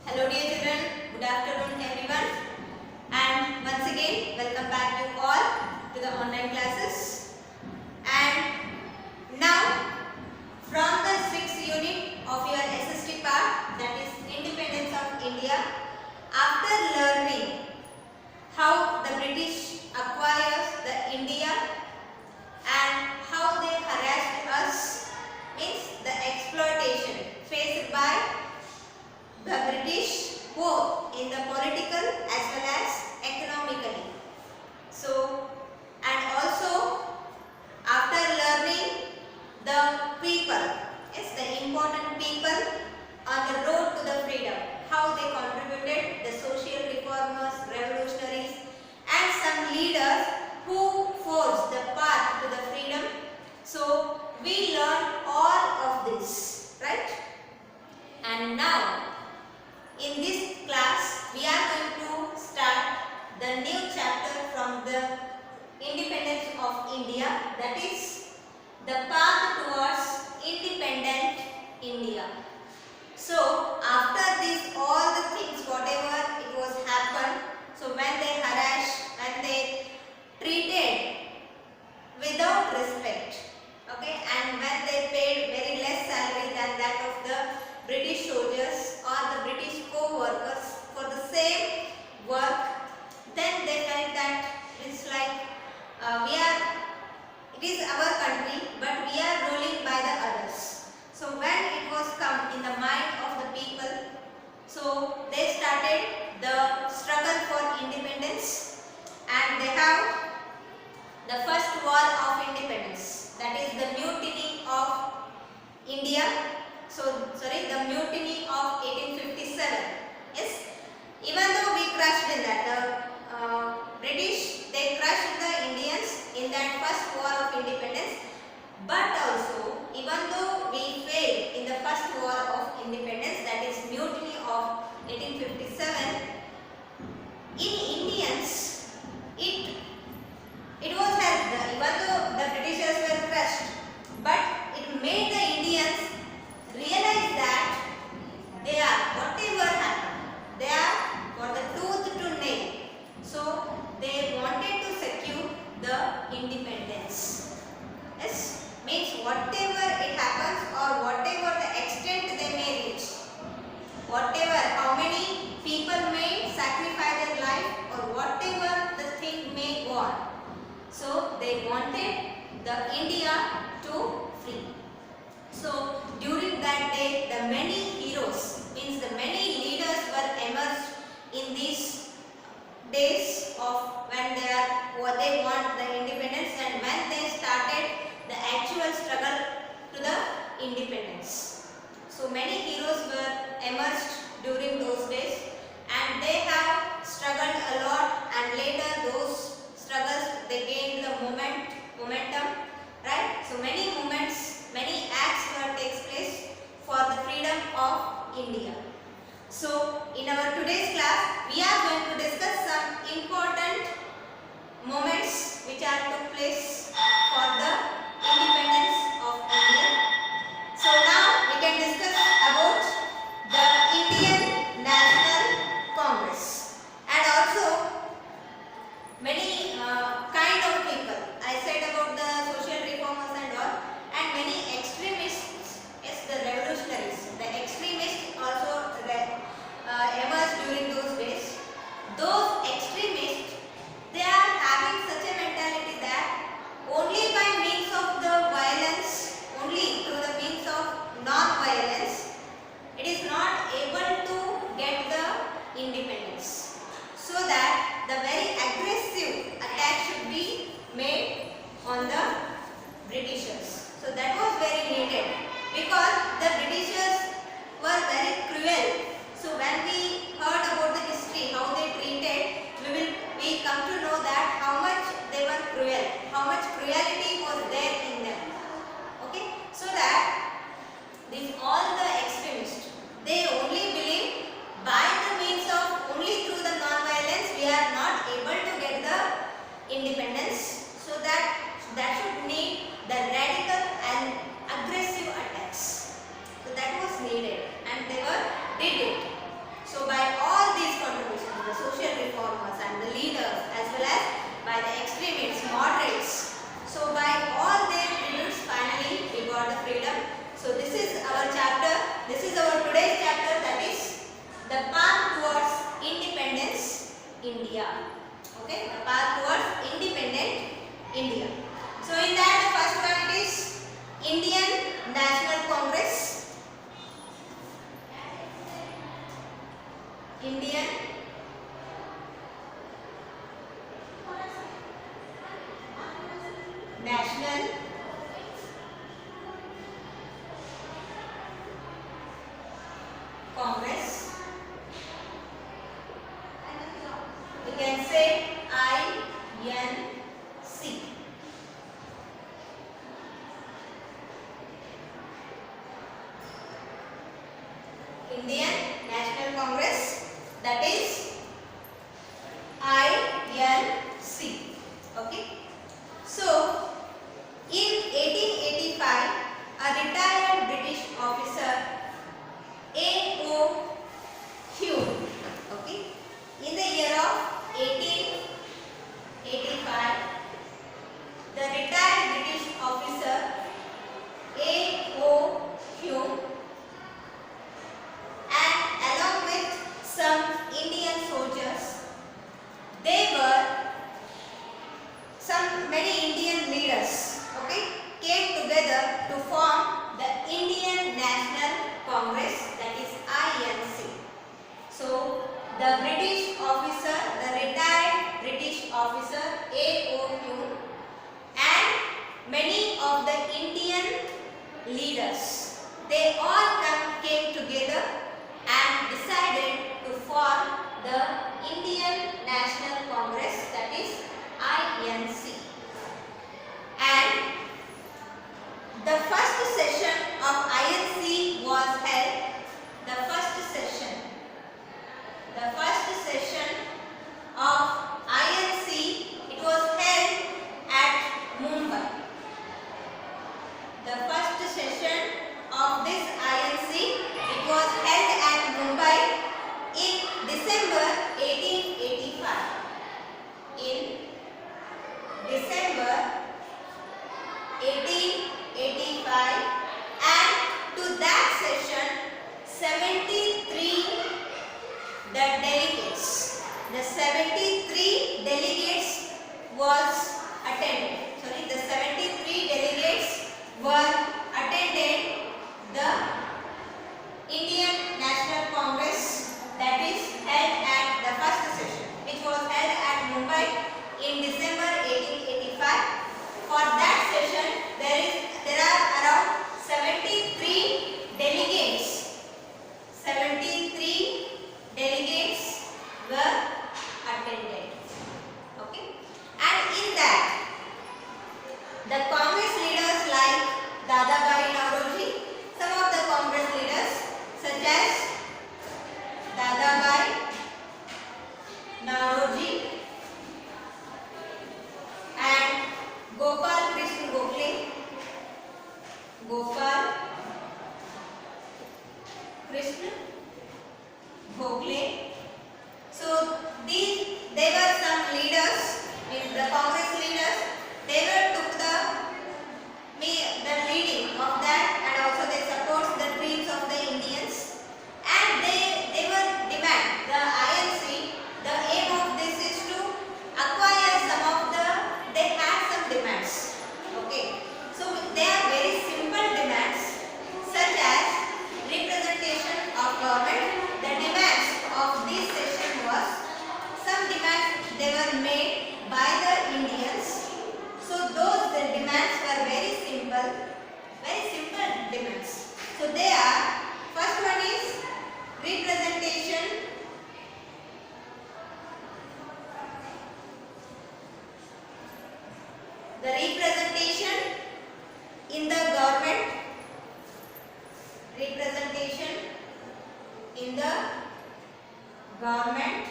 Hello dear children, good afternoon everyone, and once again welcome back you all to the online classes. And now from the 6th unit of your SST part, that is Independence of India, after learning how the British acquires the India and how they harassed us, means the exploitation faced by the British both in the political as well as economically. So, and also after learning the people, yes, the important people on the road to the freedom, how they contributed, the social reformers, revolutionaries and some leaders who forged the path to the freedom. So, we learned all of this, right? And now in this class, we are going to start the new chapter from the independence of India, that is the path towards independent India. So, after this, all the things, whatever it was happened, so when they harassed, when they treated without respect, okay, and when they paid very less salary than that of the British soldiers or the British co-workers for the same work, then they felt that it's like it is our country, but we are ruling by the others. So when it was come in the mind of the people, so they started the struggle for independence, and they have the first war of independence, that is the mutiny of India. The mutiny of 1857. Yes, even though we crushed in that, the British, they crushed the Indians in that first war of independence, but also even though we failed in the first war of independence, that is mutiny of 1857, in Indians, it was helped, even though the Britishers were crushed, but it made the Indians realize that they are, whatever happened, they are for the tooth to nail. So they wanted to secure the independence. Yes, means whatever it happens or whatever the extent they may reach, whatever, how many people may sacrifice their life or whatever the thing may go on. So they wanted the India to free. So during that day, the many heroes, means the many leaders were emerged in these days of when they want the independence and when they started the actual struggle to the independence. So many heroes were emerged during those days, and they have struggled a lot, and later those struggles, they gained the momentum, right? So many movements, many acts were takes place for the freedom of India. So in our today's class, we are going to discuss some important moments which are took place for the independence of India. So now we can discuss about the Indian National Congress, and also many kind of people. I said about the social reformers and all, and many extremists, yes, the revolutionaries, the extremists also emerged during those days. Those extremists, they are having such a mentality that only by India. Okay, the path towards independent India. So in that, the first one it is Indian National Congress. Indian National Congress. We can say INC. Indian National Congress, that is INC. Okay. So in 1885, a retired British officer A.O. Hume, okay, in the year of 1885, the retired British officer A.O. Hume and along with some Indian soldiers, they were many Indian leaders, okay, came together to form the Indian National Congress, that is INC. So the British officer, the retired British officer A.O. Hume and many of the Indian leaders, they all came together and decided to form the Indian National Congress, that is INC. And the first session of INC was held, the first session of INC, it was held at Mumbai. The first session of this INC, it was held at Mumbai in December 1885. In December 1885, and to that session 73 delegates was attended. The 73 delegates were attended the Indian National Congress, that is held at the first session, which was held at Mumbai in December 1885. For that session, there are around 73 delegates. 73 delegates were attended. Okay, and in that, the Congress leaders like Dadabhai Naoroji, some of the Congress leaders such as Dadabhai Naoroji and Gopal Krishna Gokhale. Gopal Krishna Gokhale. So they were some leaders, the Congress leaders. They took the leading of that, and also they support the dreams of the Indians. And they were demand the INC. The aim of this is to acquire some of they had some demands. Okay, so they are very simple demands, such as representation of government. The demands of this session was some demands they were made by the Indians. So those the demands were very simple demands. So they are, first one is representation. The representation in the government. Representation in the government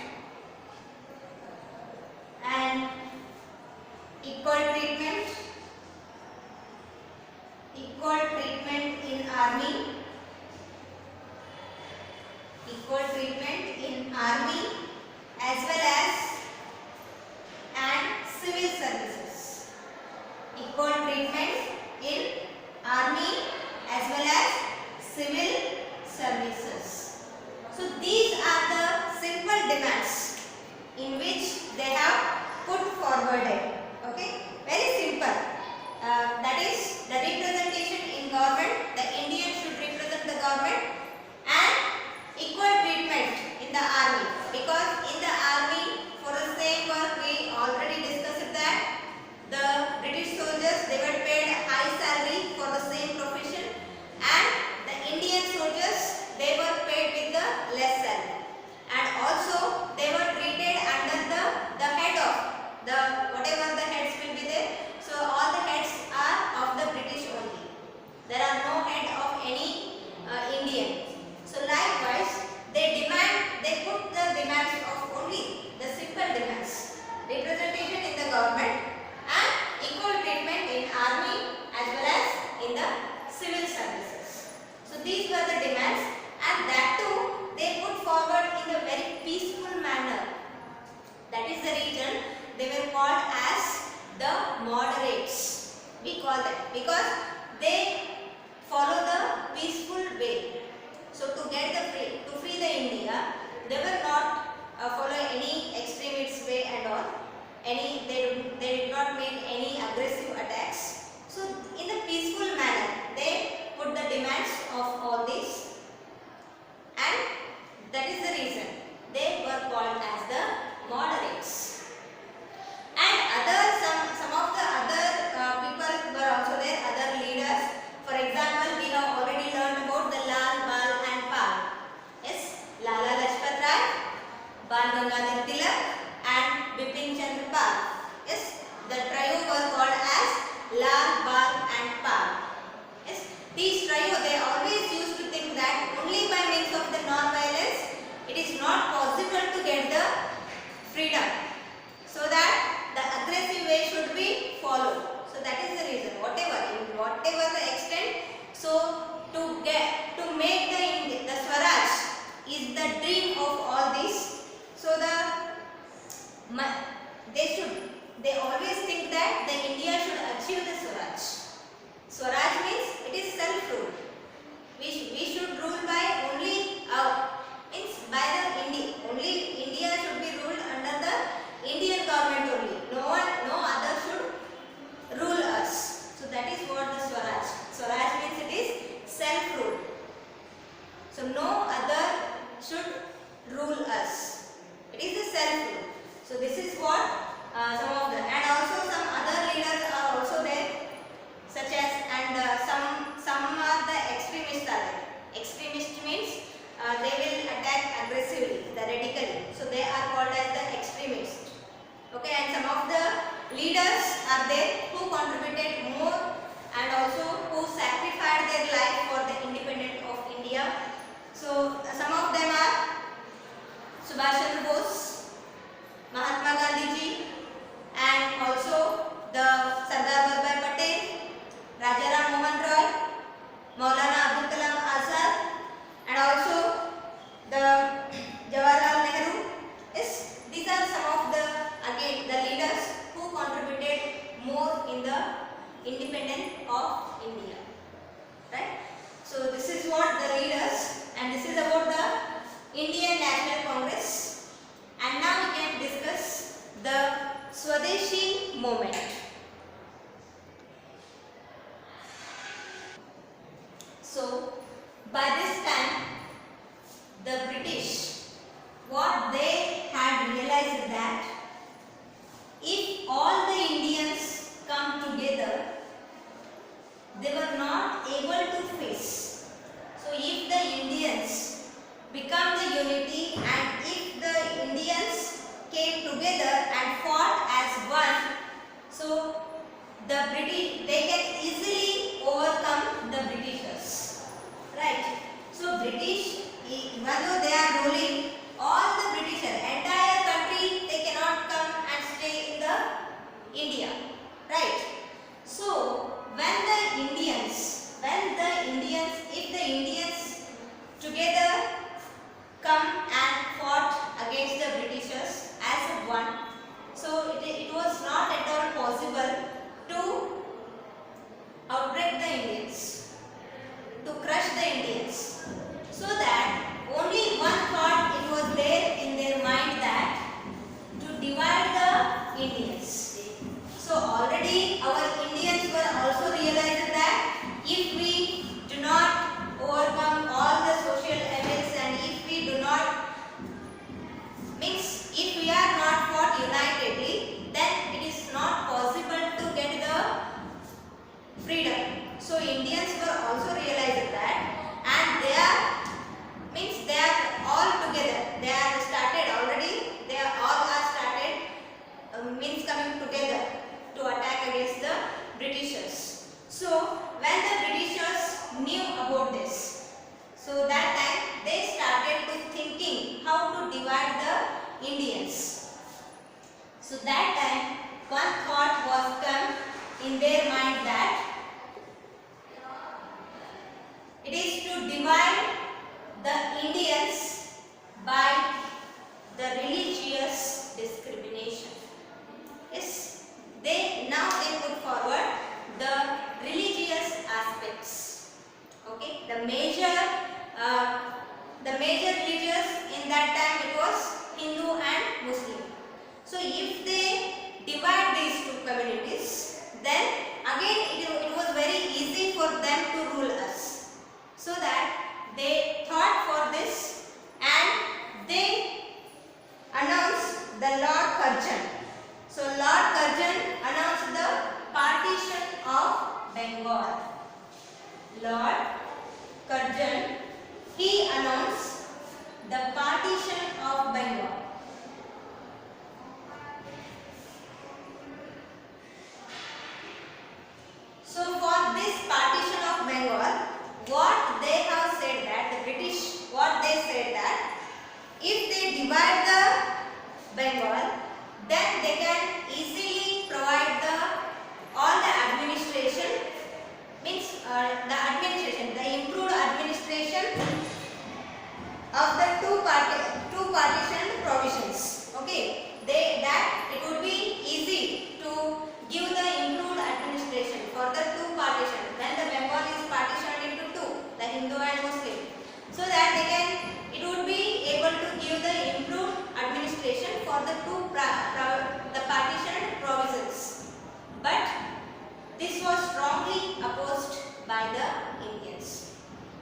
and equal treatment in army, as well as and civil services. Equal treatment in army as well as civil services. So these are the simple demands in which should rule us. It is the self-rule. So this is what some of the, and also some other leaders are also there, such as, and some are the extremists are there. Extremist means they will attack aggressively, the radically. So they are called as the extremists. Okay, and some of the leaders are there who contributed more and also who sacrificed their life for the independence of India. So some of them are Subhash Chandra Bose, Mahatma Gandhi ji, and also the Sardar Vallabhbhai Patel, Rajaram Mohan Roy, Maulana Abdul Kalam Azad, and also the Jawaharlal Nehru. Yes, these are some of the, again, the leaders who contributed more in the independence of India. Right? So this is what the leaders, and this is about the Indian National Congress. And now we can discuss the Swadeshi movement. So by this time, the British, what they had realized that if all the Indians come together, they were not able to face. So if the Indians become the unity, and if the Indians came together and fought as one, so the British, they can easily overcome the Britishers. Right? So British, even though they are ruling, all the Britishers, entire country, they cannot come and stay in the India. Right? So when the Indians, if the Indians together come and fought against the Britishers as one, so it was not at all possible to outbreak the Indians, to crush the Indians. So that only one thought it was there in their mind, that to divide the Indians. So already our Indians were also realizing that if we do not overcome all the social evils, and if we do not, means if we are not fought unitedly, then it is not possible to get the freedom. So Indians were also realizing that, and they are, means they are all together. They are started already. They are all are started, means coming together to attack against the Britishers. So when the Britishers knew about this, so that time they started to thinking how to divide the Indians. So that time one thought was come in their mind, that it is to divide the Indians by the religious discrimination. Yes, they put forward the religious aspects. Okay, the major religious in that time, it was Hindu and Muslim. So if they divide these two communities, then again it was very easy for them to rule us. So that they thought for this, and they announced the Lord Curzon. So Lord Curzon announced the partition of Bengal. Lord Curzon, he announced the partition of Bengal. So for this partition of Bengal, what they have said, that the British, what they said, that if they divide the Bengal, then they can easily provide all the administration, means the improved administration of the two partition provisions. Okay, that it would be easy to give the improved administration for the two partition when the Bengal is partitioned into two, the Hindu and Muslim, so that it would be able to give the improved administration for the two the partitioned provinces. But this was strongly opposed by the Indians,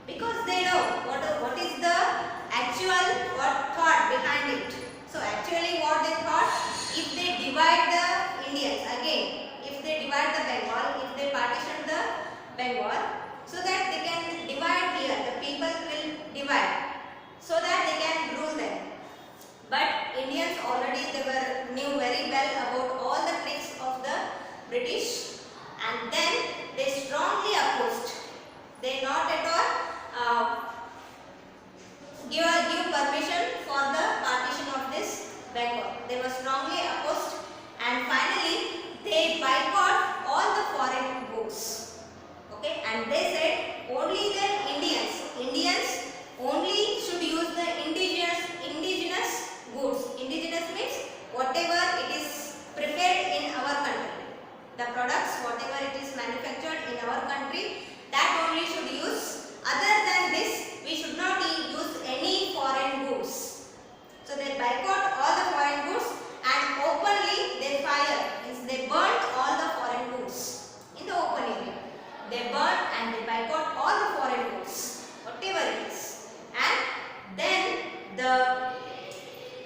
because they know what is the actual Bengal. They were strongly opposed, and finally they boycott all the foreign goods. Okay, and they said only the Indians only should use the indigenous goods. Indigenous means whatever it is prepared in our country. The products, whatever it is manufactured in our country, that only should use. Other than this, we should not use any foreign goods. So they boycott all the foreign goods and openly they fire, means they burnt all the foreign goods in the open area. They burn and they boycott all the foreign goods, whatever it is. And then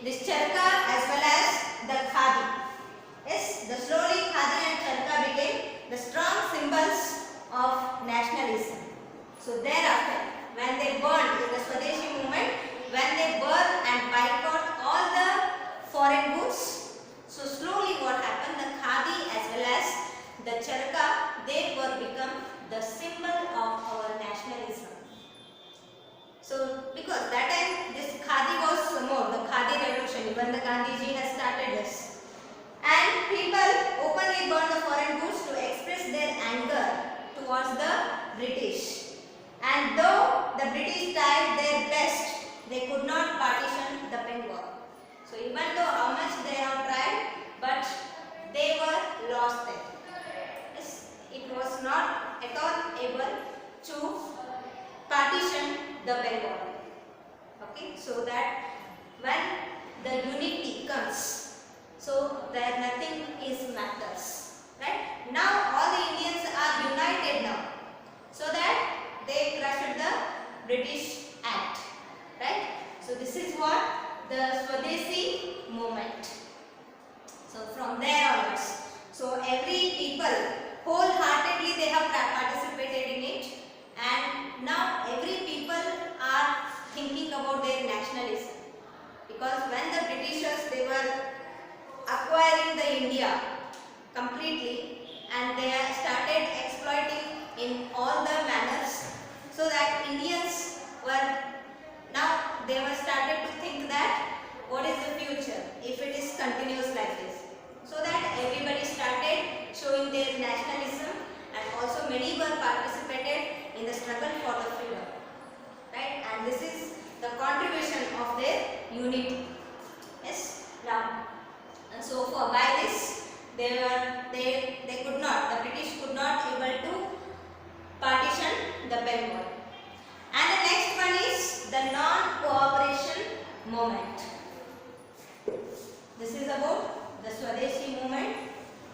this charkha as well as the khadi. Yes, slowly khadi and charkha became the strong symbols of nationalism. So thereafter, when they burned in the Swadeshi movement, when they burn and boycott all the foreign goods, so slowly what happened, the khadi as well as the charkha, they were become the symbol of our nationalism. So because that time this khadi was more, the khadi revolution, even the Gandhiji has started this. And people openly burned the foreign goods to express their anger towards the British. And though the British tried their best, they could not partition the Bengal. So even though how much they have tried, but they were lost there. Yes, it was not at all able to partition the Bengal. Okay, so that when the unity comes, so there nothing is matters. Right? Now all the Indians are united now, so that they crushed the British Act. Right? So this is what the Swadeshi movement. So from there onwards, so every people wholeheartedly they have participated in it, and now every people are thinking about their nationalism, because when the Britishers they were acquiring the India completely and they started exploiting in all the manners, so that Indians were now they were started to think that what is the future if it is continuous like this, so that everybody started showing their nationalism, and also many were participated in the struggle for the freedom. Right? And this is the contribution of their unity. Yes. Now, and so for by this they could not, the British could not able to partition the Bengal. And the next one is the non-cooperation movement. This is about the Swadeshi movement,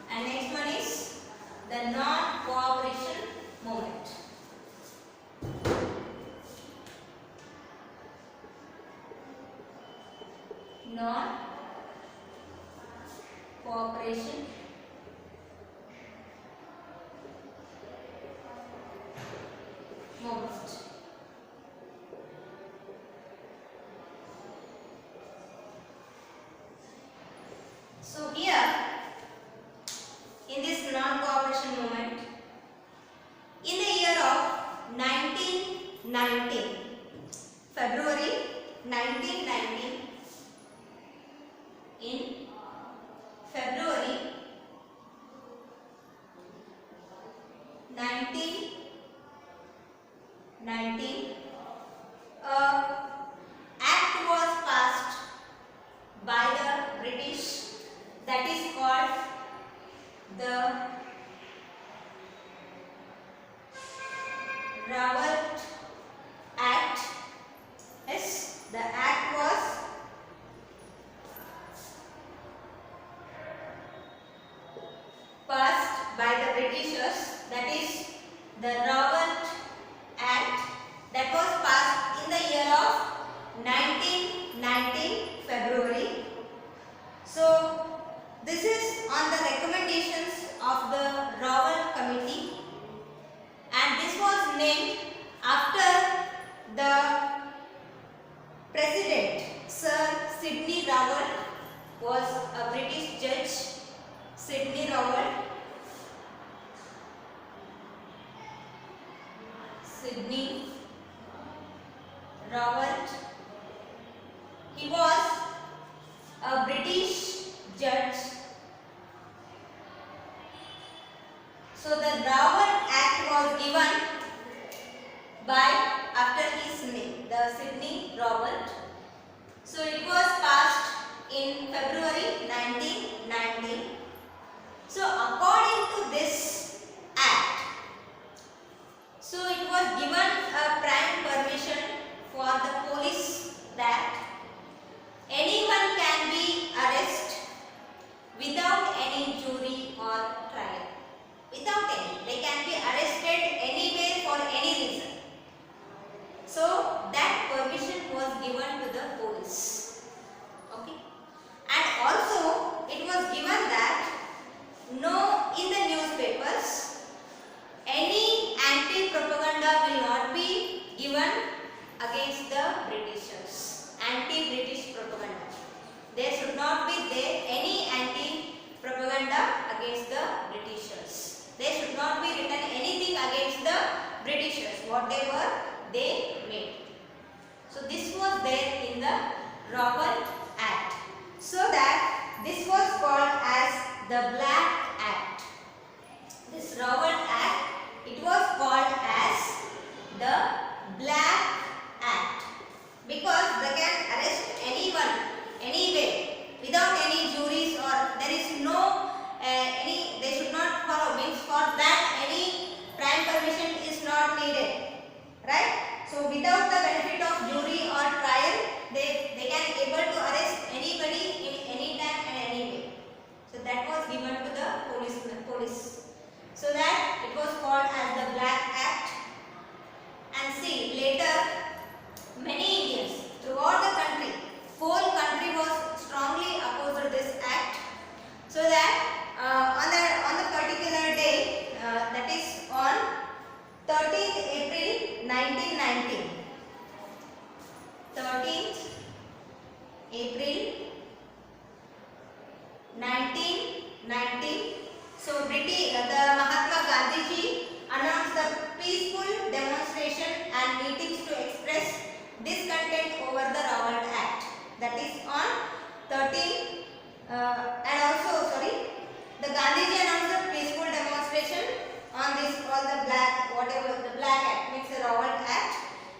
and next one is the non-cooperation movement. Non-cooperation movement. So here in this non-cooperation movement, in the year of 1919, February 1919, in February 1919, act was passed by the British, that is called the Rawat Act. Yes, the act was passed by the Britishers, that is the Rawat Act, that was passed in the year of 1919 February. So this is on the recommendations of the Rawat Committee, and this was named after the President Sir Sidney Rawat was a British judge. Sidney Rawat, Sidney Rawat, he was a British anti-British propaganda. There should not be any anti-propaganda against the Britishers. There should not be written anything against the Britishers, whatever they made. So this was there in the Rowlatt Act. So that this was called as the Black Act. This Rowlatt Act, it was called as the Black Act because they can arrest anyone, anywhere, without any juries, or there is no they should not follow, means for that any prime permission is not needed, right? So without the benefit of jury or trial, they can able to arrest anybody in any time and anywhere. So that was given to the police. So that it was called as the Black Act. And see, later many Indians throughout the country, whole country was strongly opposed to this act. So that on the particular day, that is on 13th April 1919. 13th April 1919. So the Mahatma Gandhi ji announced the peaceful demonstration and meetings to express discontent over the Rowlatt Act. That is on 13th and also the Gandhi ji announced the peaceful demonstration on this called the Black Act, means the Rowlatt Act.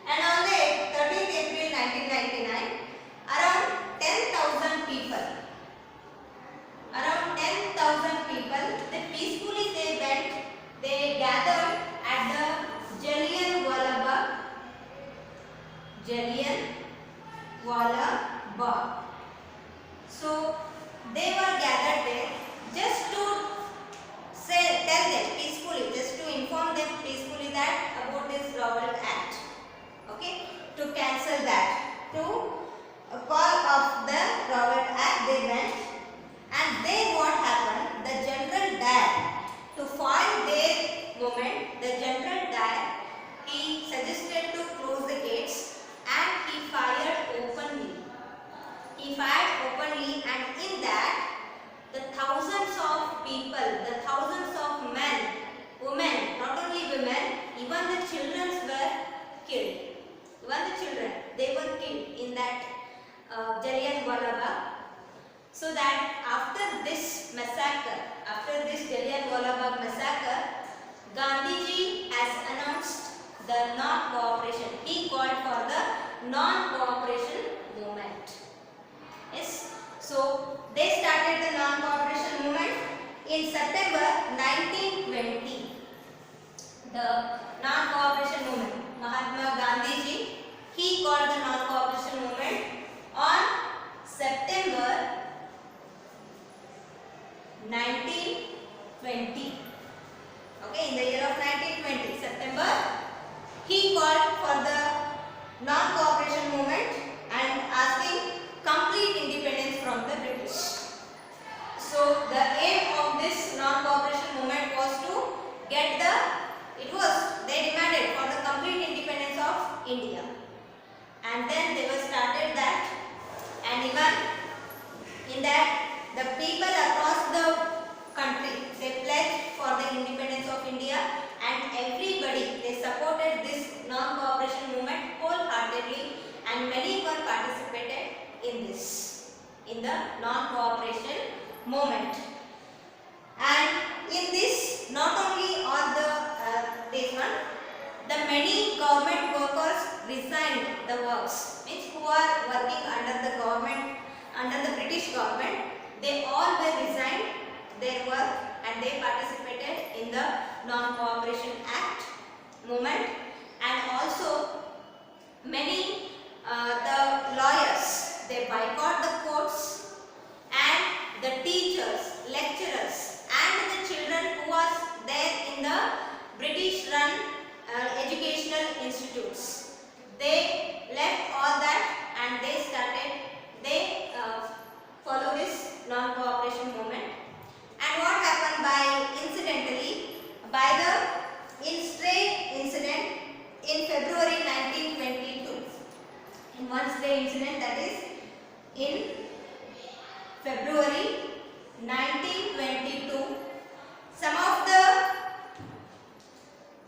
And on the 13th April 1999, around 10,000 people, they peacefully they gathered at the Jallianwala Bagh. So they were gathered there just to tell them peacefully, just to inform them peacefully that about this Rowlatt Act. Okay, to cancel that, to call off the Rowlatt Act, they went. And then what happened? The General Dyer, to foil their movement, the General Dyer, he suggested to close the gates and he fired openly. And in that, the thousands of people, the thousands of men, women, not only women, even the children were killed. They were killed in that Jallianwala Bagh. So that after this Jallianwala Bagh massacre, Gandhiji has announced the non-cooperation. He called for the non-cooperation movement. Yes. So they started the non-cooperation movement in September 1920. The non-cooperation movement. Mahatma Gandhiji, he called the non-cooperation movement on September 1920. Okay, in the year of 1920, September, he called for the non-cooperation movement and asking complete independence from the British. So the aim of this non-cooperation movement was to get they demanded for the complete independence of India. And then they were started that, and even in that, the people across the country, they pledged for the independence of India, and everybody, they supported this non-cooperation movement wholeheartedly, and many were participated in the non-cooperation movement. And in this, not only on the many government workers resigned the works, means who are working under the government, under the British government, they all were resigned their work and they participated in the Non-Cooperation Act movement. And also many the lawyers, they boycott the courts, and the teachers, lecturers and the children who was there in the British run educational institutes, they left all that and they follow this non-cooperation movement. And what happened incidentally by the stray incident in February 1922, in one stray incident, that is in February 1922, some of the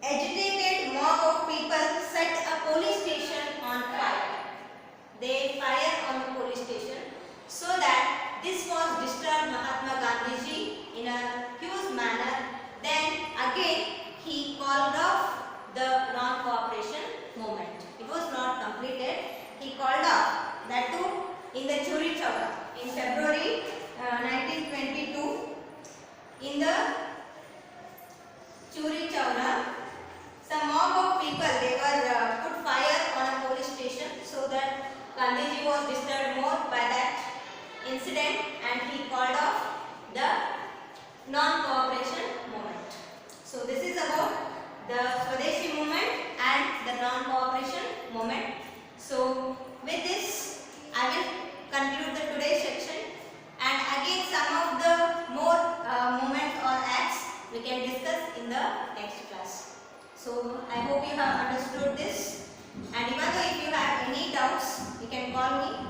agitated mob of people set a police station on fire. They fire on the police station so that this was disturbed Mahatma Gandhiji in a huge manner. Then again he called off the non-cooperation movement. It was not completed. He called off that too in the Chauri Chowra in February 1922. In the Chauri Chowra, some mob of people, they were put fire on a police station so that Gandhiji was disturbed more by that incident and he called off the non-cooperation movement. So this is about the Swadeshi movement and the non-cooperation movement. So with this I will conclude the today's section, and again some of the more movements or acts we can discuss in the next class. So I hope you have understood this, and even though if you have any doubts you can call me.